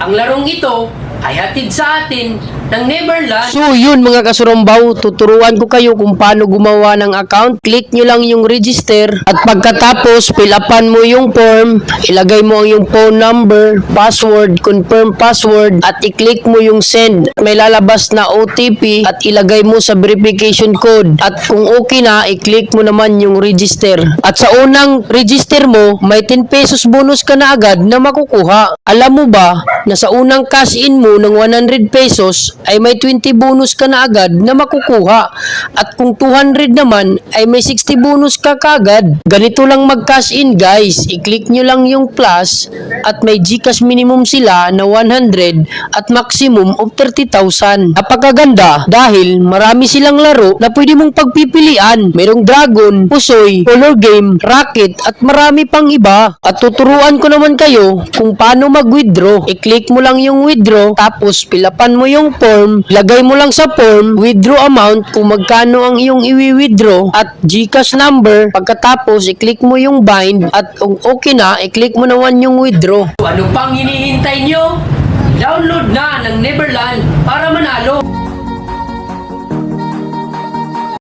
Ang larong ito ay hatid sa atin ng Neverland. So yun mga kasurumbaw, tuturuan ko kayo kung paano gumawa ng account. Click nyo lang yung register at pagkatapos fill upan mo yung form, ilagay mo ang yung phone number, password, confirm password at i-click mo yung send. May lalabas na OTP at ilagay mo sa verification code at kung okay na, i-click mo naman yung register. At sa unang register mo, may 10 pesos bonus ka na agad na makukuha. Alam mo ba na sa unang cash in mo ng 100 pesos ay may 20 bonus ka na agad na makukuha. At kung 200 naman ay may 60 bonus ka kagad. Ganito lang mag-cash in guys. I-click nyo lang yung plus at may GCash minimum sila na 100 at maximum of 30,000. Napakaganda dahil marami silang laro na pwede mong pagpipilian. Merong dragon, pusoy, color game, racket at marami pang iba. At tuturuan ko naman kayo kung paano mag-withdraw. I-click mo lang yung withdraw tapos pilapan mo yung form, lagay mo lang sa form, withdraw amount kung magkano ang iyong i-withdraw at GCash number. Pagkatapos, i-click mo yung bind at kung okay na, i-click mo naman yung withdraw. Ano pang hinihintay nyo? Download na ng Neverland para manalo.